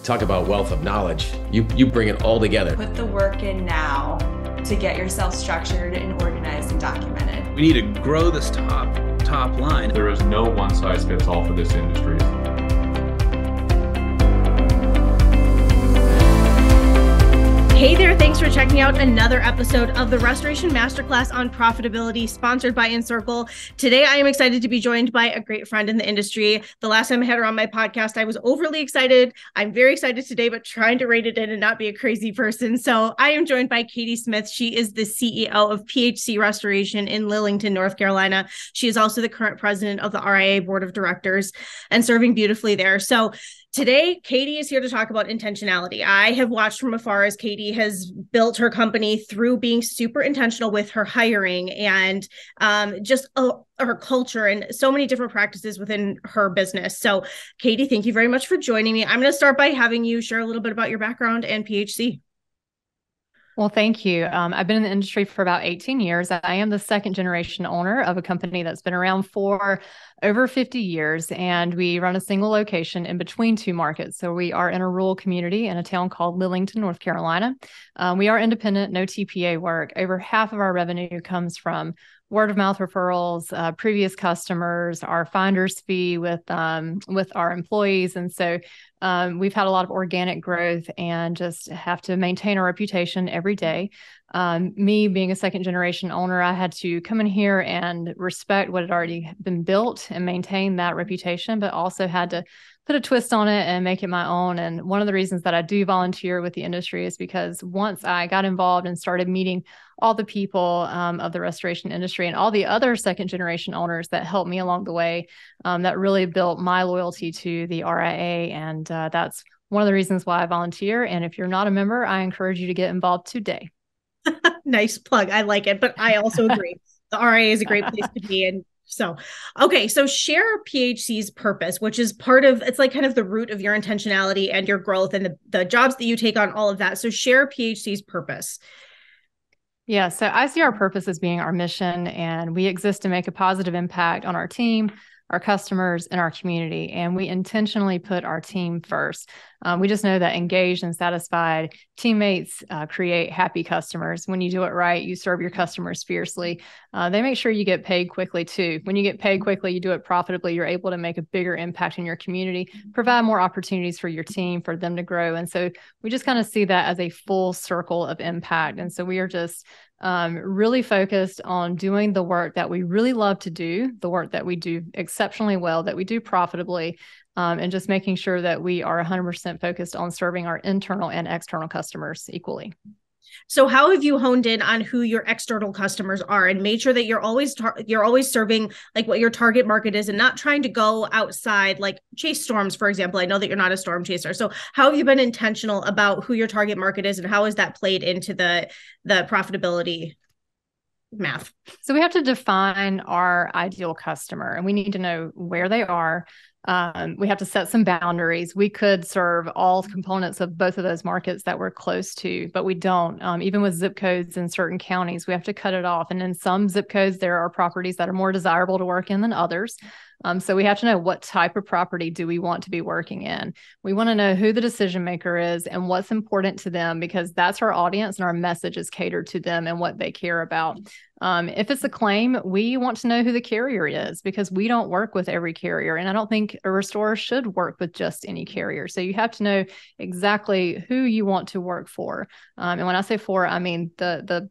Talk about wealth of knowledge. You bring it all together. Put the work in now to get yourself structured and organized and documented. We need to grow this top line. There is no one size fits all for this industry. Hey there, thanks for checking out another episode of the Restoration Masterclass on Profitability, sponsored by Encircle. Today, I am excited to be joined by a great friend in the industry. The last time I had her on my podcast, I was overly excited. I'm very excited today, but trying to rein it in and not be a crazy person. So I am joined by Katie Smith. She is the CEO of PHC Restoration in Lillington, North Carolina. She is also the current president of the RIA Board of Directors and serving beautifully there. So today, Katie is here to talk about intentionality. I have watched from afar as Katie has built her company through being super intentional with her hiring and her culture and so many different practices within her business. So, Katie, thank you very much for joining me. I'm going to start by having you share a little bit about your background and PHC. Well, thank you. I've been in the industry for about 18 years. I am the second generation owner of a company that's been around for over 50 years, and we run a single location in between two markets. So we are in a rural community in a town called Lillington, North Carolina. We are independent, no TPA work. Over half of our revenue comes from word of mouth referrals, previous customers, our finder's fee with our employees. And so we've had a lot of organic growth and just have to maintain our reputation every day. Me being a second generation owner, I had to come in here and respect what had already been built and maintain that reputation, but also had to put a twist on it and make it my own. And one of the reasons that I do volunteer with the industry is because once I got involved and started meeting all the people of the restoration industry and all the other second generation owners that helped me along the way, that really built my loyalty to the RIA. And that's one of the reasons why I volunteer. And if you're not a member, I encourage you to get involved today. Nice plug. I like it, but I also agree. The RIA is a great place to be. And so share PHC's purpose, which is it's like kind of the root of your intentionality and your growth and the jobs that you take on, all of that. So share PHC's purpose. Yeah, so I see our purpose as being our mission, and we exist to make a positive impact on our team, our customers, and our community. And we intentionally put our team first. We just know that engaged and satisfied teammates create happy customers. When you do it right, you serve your customers fiercely. They make sure you get paid quickly too. When you get paid quickly, you do it profitably, you're able to make a bigger impact in your community, provide more opportunities for your team, for them to grow. And so we just kind of see that as a full circle of impact. And so we are just really focused on doing the work that we really love to do, the work that we do exceptionally well, that we do profitably, and just making sure that we are 100% focused on serving our internal and external customers equally. So how have you honed in on who your external customers are and made sure that you're always serving like what your target market is and not trying to go outside, like chase storms, for example? I know that you're not a storm chaser. So how have you been intentional about who your target market is and how has that played into the profitability math? So we have to define our ideal customer and we need to know where they are. We have to set some boundaries. We could serve all components of both of those markets that we're close to, but we don't. Even with zip codes in certain counties, we have to cut it off. And in some zip codes, there are properties that are more desirable to work in than others. So we have to know what type of property do we want to be working in. We want to know who the decision maker is and what's important to them, because that's our audience and our message is catered to them and what they care about. If it's a claim, we want to know who the carrier is because we don't work with every carrier. And I don't think a restorer should work with just any carrier. So you have to know exactly who you want to work for. And when I say for, I mean the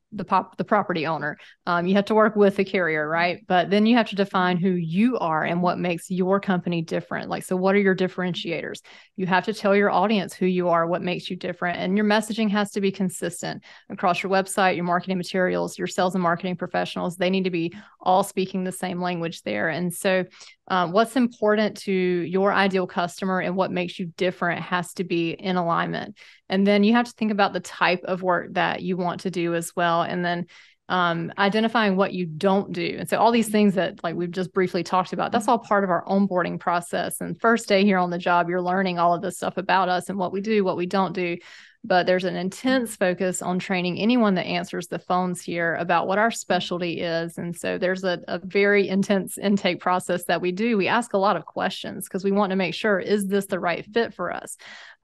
property owner. You have to work with the carrier, right? But then you have to define who you are and what makes your company different. Like, so what are your differentiators? You have to tell your audience who you are, what makes you different. And your messaging has to be consistent across your website, your marketing materials, your sales and marketing professionals. They need to be all speaking the same language there. And so what's important to your ideal customer and what makes you different has to be in alignment. And then you have to think about the type of work that you want to do as well. And then identifying what you don't do. And so all these things that like we've just briefly talked about, that's all part of our onboarding process. And first day here on the job, you're learning all of this stuff about us and what we do, what we don't do. But there's an intense focus on training anyone that answers the phones here about what our specialty is. And so there's a very intense intake process that we do. We ask a lot of questions because we want to make sure, is this the right fit for us?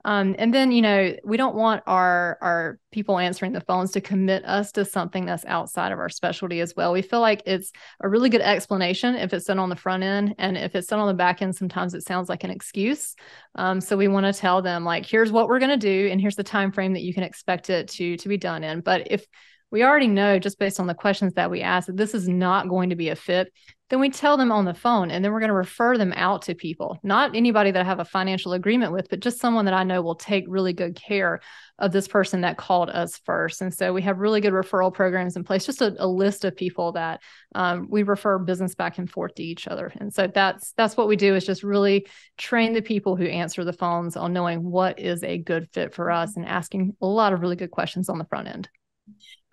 And then, we don't want our people answering the phones to commit us to something that's outside of our specialty as well. We feel like it's a really good explanation if it's done on the front end, and if it's done on the back end, sometimes it sounds like an excuse. So we want to tell them, like, here's what we're going to do, and here's the time frame that you can expect it to be done in. But if we already know, just based on the questions that we ask, that this is not going to be a fit, then we tell them on the phone, and then we're going to refer them out to people, not anybody that I have a financial agreement with, but just someone that I know will take really good care of this person that called us first. And so we have really good referral programs in place, just a list of people that we refer business back and forth to each other. And so that's what we do, is just really train the people who answer the phones on knowing what is a good fit for us and asking a lot of really good questions on the front end.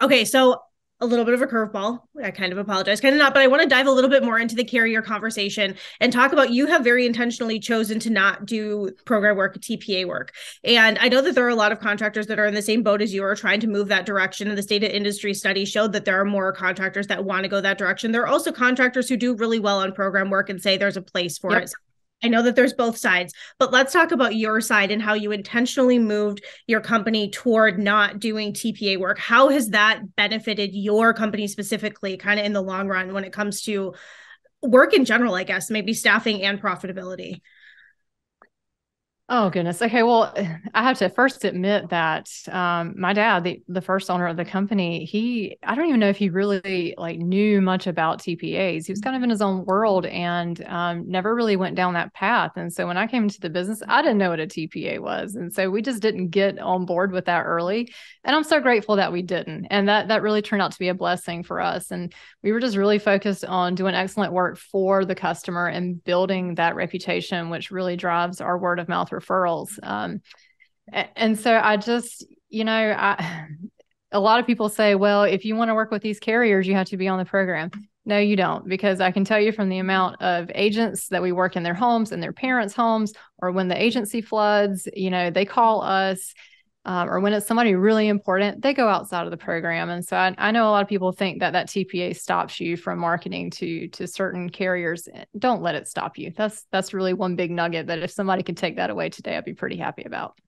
Okay, so a little bit of a curveball. I kind of apologize, kind of not, but I want to dive a little bit more into the carrier conversation and talk about, you have very intentionally chosen to not do program work, TPA work. And I know that there are a lot of contractors that are in the same boat as you, are trying to move that direction. And the state of industry study showed that there are more contractors that want to go that direction. There are also contractors who do really well on program work and say there's a place for it. I know that there's both sides, but let's talk about your side and how you intentionally moved your company toward not doing TPA work. How has that benefited your company specifically, kind of in the long run, when it comes to work in general, I guess, maybe staffing and profitability? Oh, goodness. Okay. Well, I have to first admit that my dad, the first owner of the company, I don't even know if he really knew much about TPAs. He was kind of in his own world and never really went down that path. And so when I came into the business, I didn't know what a TPA was. And so we just didn't get on board with that early. And I'm so grateful that we didn't. And that really turned out to be a blessing for us. And we were just really focused on doing excellent work for the customer and building that reputation, which really drives our word of mouth referrals. And so I just, a lot of people say, well, if you want to work with these carriers, you have to be on the program. No, you don't, because I can tell you from the amount of agents that we work in their homes and their parents' homes, or when the agency floods, they call us, or when it's somebody really important, they go outside of the program. And so I know a lot of people think that TPA stops you from marketing to certain carriers. Don't let it stop you. That's really one big nugget that if somebody could take that away today, I'd be pretty happy about.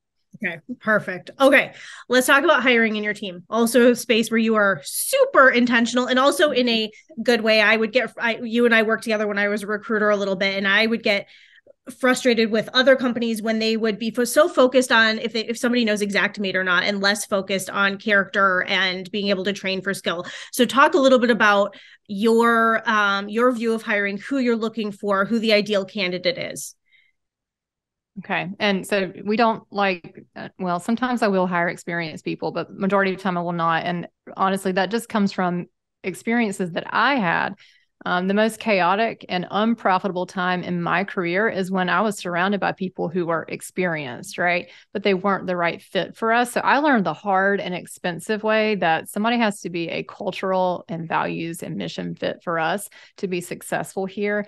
Okay, perfect. Okay, let's talk about hiring in your team. Also a space where you are super intentional, and also in a good way. You and I worked together when I was a recruiter a little bit, and I would get frustrated with other companies when they would be so focused on if somebody knows Xactimate or not, and less focused on character and being able to train for skill. So talk a little bit about your view of hiring, who you're looking for, who the ideal candidate is. Okay. And so we don't sometimes I will hire experienced people, but majority of the time I will not. And honestly, that just comes from experiences that I had. The most chaotic and unprofitable time in my career is when I was surrounded by people who were experienced, right? But they weren't the right fit for us. So I learned the hard and expensive way that somebody has to be a cultural and values and mission fit for us to be successful here.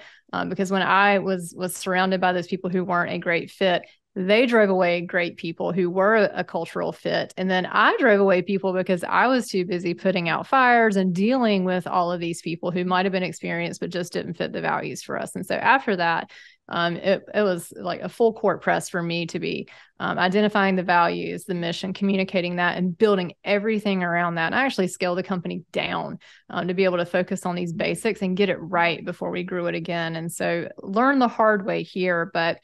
Because when I was surrounded by those people who weren't a great fit, they drove away great people who were a cultural fit. And then I drove away people because I was too busy putting out fires and dealing with all of these people who might have been experienced, but just didn't fit the values for us. And so after that, it was like a full court press for me to be identifying the values, the mission, communicating that, and building everything around that. And I actually scaled the company down to be able to focus on these basics and get it right before we grew it again. And so learn the hard way here. But,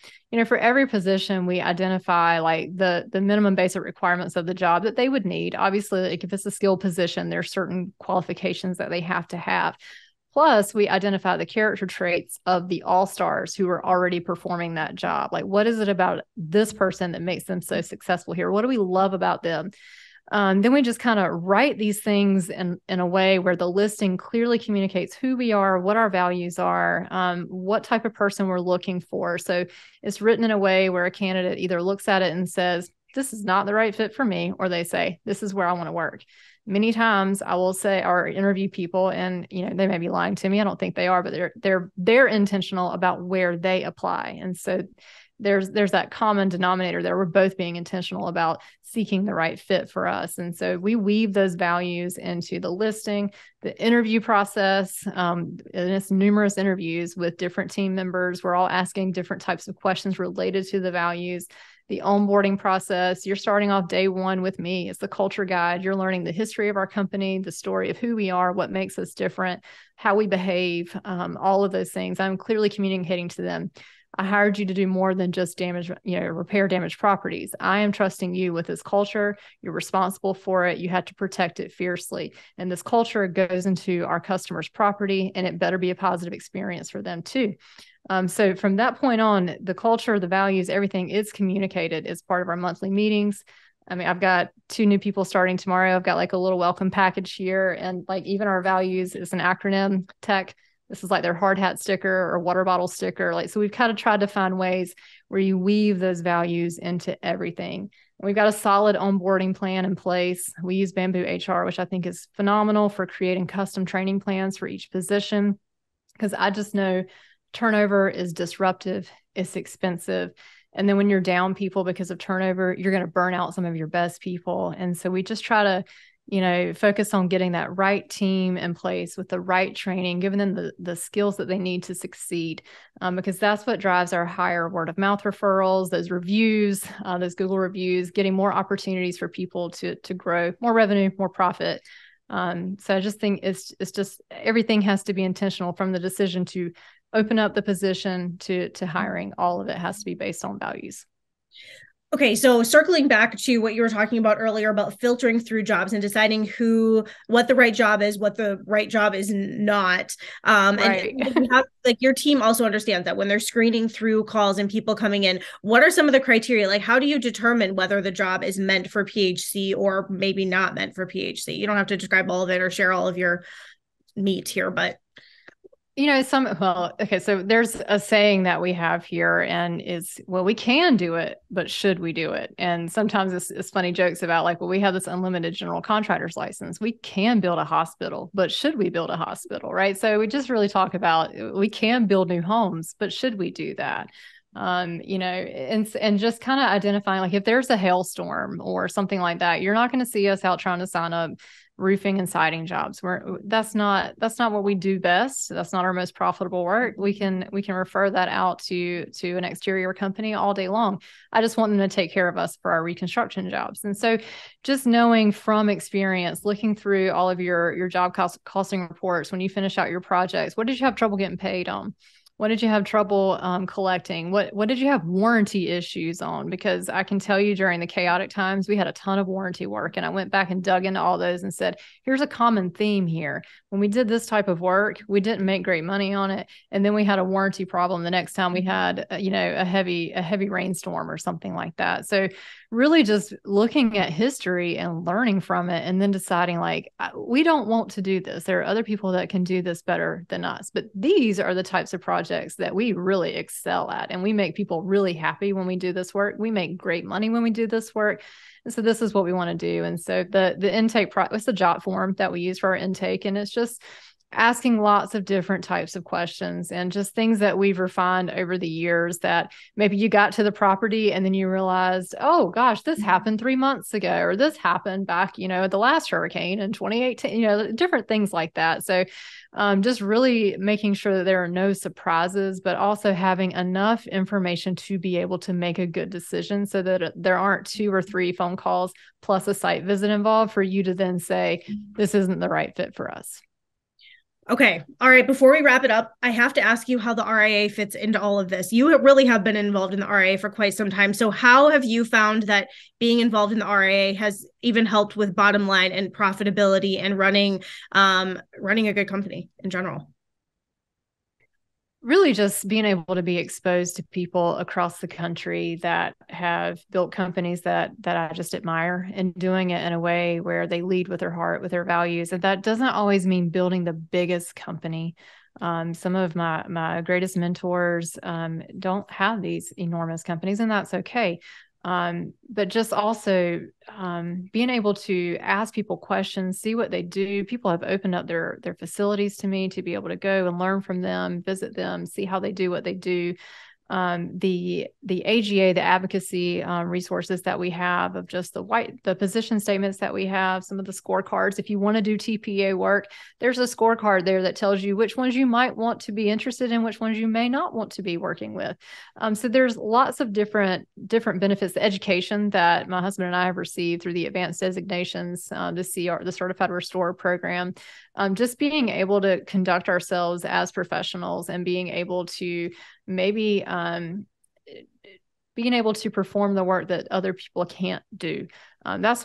for every position, we identify the minimum basic requirements of the job that they would need. Obviously, if it's a skilled position, there's certain qualifications that they have to have. Plus, we identify the character traits of the all-stars who are already performing that job. Like, what is it about this person that makes them so successful here? What do we love about them? Then we just kind of write these things in a way where the listing clearly communicates who we are, what our values are, what type of person we're looking for. So it's written in a way where a candidate either looks at it and says, this is not the right fit for me, or they say, this is where I want to work. Many times I will say or interview people, and they may be lying to me. I don't think they are, but they're intentional about where they apply. And so there's that common denominator there. We're both being intentional about seeking the right fit for us. And so we weave those values into the listing, the interview process, and it's numerous interviews with different team members. We're all asking different types of questions related to the values. the onboarding process. You're starting off day one with me as the culture guide. You're learning the history of our company, the story of who we are, what makes us different, how we behave, all of those things. I'm clearly communicating to them. I hired you to do more than just repair damaged properties. I am trusting you with this culture. You're responsible for it. You have to protect it fiercely. And this culture goes into our customers' property, and it better be a positive experience for them too. So from that point on, the culture, the values, everything is communicated as part of our monthly meetings. I mean, I've got 2 new people starting tomorrow. I've got like a little welcome package here. And like even our values is an acronym tech. This is like their hard hat sticker or water bottle sticker. Like, so we've kind of tried to find ways where you weave those values into everything. And we've got a solid onboarding plan in place. We use Bamboo HR, which I think is phenomenal for creating custom training plans for each position. Because I just know turnover is disruptive, it's expensive. And then when you're down people because of turnover, you're going to burn out some of your best people. And so we just try to focus on getting that right team in place with the right training, giving them the skills that they need to succeed, because that's what drives our higher word of mouth referrals, those reviews, those Google reviews, getting more opportunities for people to grow, more revenue, more profit. So I just think it's just everything has to be intentional, from the decision to open up the position to hiring. All of it has to be based on values. Okay, so circling back to what you were talking about earlier about filtering through jobs and deciding what the right job is, what the right job is not. Right. And you have, like, your team also understands that when they're screening through calls and people coming in, what are some of the criteria? Like, how do you determine whether the job is meant for PHC or maybe not meant for PHC? You don't have to describe all of it or share all of your meat here, but so there's a saying that we have here, and we can do it, but should we do it? And sometimes it's funny jokes about like, well, we have this unlimited general contractor's license. We can build a hospital, but should we build a hospital? Right. So we just really talk about, we can build new homes, but should we do that? And just kind of identifying, like, if there's a hailstorm or something like that, you're not going to see us out trying to sign up roofing and siding jobs. That's not what we do best. That's not our most profitable work. We can refer that out to an exterior company all day long. I just want them to take care of us for our reconstruction jobs. And so just knowing from experience, looking through all of your job costing reports, when you finish out your projects, what did you have trouble getting paid on? What did you have trouble collecting? What did you have warranty issues on? Because I can tell you during the chaotic times, we had a ton of warranty work. And I went back and dug into all those and said, here's a common theme here. When we did this type of work, we didn't make great money on it. And then we had a warranty problem the next time we had, a heavy rainstorm or something like that. So really just looking at history and learning from it, and then deciding, like, we don't want to do this. There are other people that can do this better than us, but these are the types of projects that we really excel at. And we make people really happy when we do this work. We make great money when we do this work. And so this is what we want to do. And so the intake, it's the JOT form that we use for our intake. And it's just asking lots of different types of questions and just things that we've refined over the years, that maybe you got to the property and then you realized, oh gosh, this happened 3 months ago, or this happened back, at the last hurricane in 2018, different things like that. So just really making sure that there are no surprises, but also having enough information to be able to make a good decision, so that there aren't 2 or 3 phone calls plus a site visit involved for you to then say, this isn't the right fit for us. Okay. All right. Before we wrap it up, I have to ask you how the RIA fits into all of this. You really have been involved in the RIA for quite some time. So how have you found that being involved in the RIA has even helped with bottom line and profitability and running a good company in general? Really just being able to be exposed to people across the country that have built companies that I just admire, and doing it in a way where they lead with their heart, with their values. And that doesn't always mean building the biggest company. Some of my greatest mentors don't have these enormous companies, and that's okay. But just also being able to ask people questions, see what they do. People have opened up their facilities to me to be able to go and learn from them, visit them, see how they do what they do. the AGA, the advocacy resources that we have of just the position statements that we have, some of the scorecards. If you want to do TPA work, there's a scorecard there that tells you which ones you might want to be interested in, which ones you may not want to be working with. So there's lots of different benefits. The education that my husband and I have received through the advanced designations, the Certified Restorer program, just being able to conduct ourselves as professionals and being able to maybe being able to perform the work that other people can't do.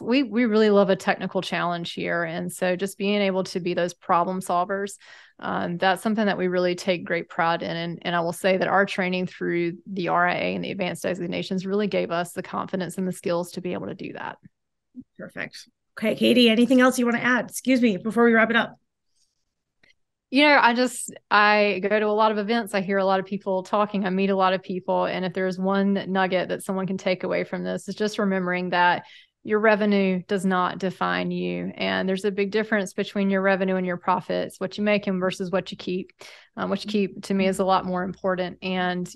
We really love a technical challenge here. And so just being able to be those problem solvers, that's something that we really take great pride in. And I will say that our training through the RIA and the advanced designations really gave us the confidence and the skills to be able to do that. Perfect. Okay, Katie, anything else you want to add? Excuse me, before we wrap it up. I go to a lot of events. I hear a lot of people talking. I meet a lot of people. And if there's one nugget that someone can take away from this, is just remembering that your revenue does not define you. And there's a big difference between your revenue and your profits, what you make versus what you keep. What you keep to me is a lot more important. And,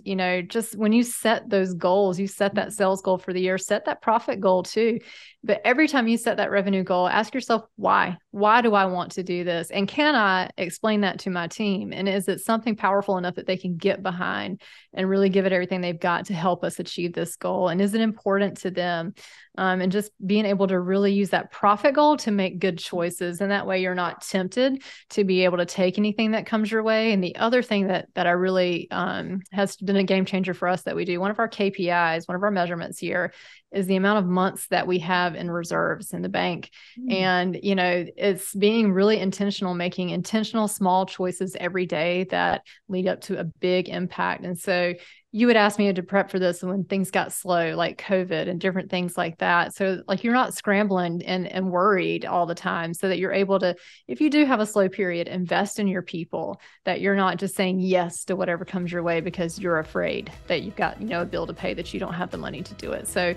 just when you set those goals, you set that sales goal for the year, set that profit goal too. But every time you set that revenue goal, ask yourself, why? Why do I want to do this? And can I explain that to my team? And is it something powerful enough that they can get behind and really give it everything they've got to help us achieve this goal? And is it important to them? And just being able to really use that profit goal to make good choices. And that way you're not tempted to be able to take anything that comes your way. And the other thing that I really has been a game changer for us that we do, one of our KPIs, one of our measurements here, is the amount of months that we have in reserves in the bank. And, it's being really intentional, making intentional small choices every day that lead up to a big impact. And so you would ask me to prep for this when things got slow, like COVID and different things like that. So like you're not scrambling and worried all the time, so that you're able to, if you do have a slow period, invest in your people, that you're not just saying yes to whatever comes your way because you're afraid that you've got, a bill to pay that you don't have the money to do it. So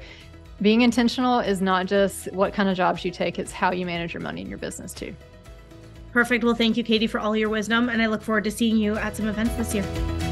being intentional is not just what kind of jobs you take, it's how you manage your money in your business too. Perfect. Well, thank you, Katie, for all your wisdom. And I look forward to seeing you at some events this year.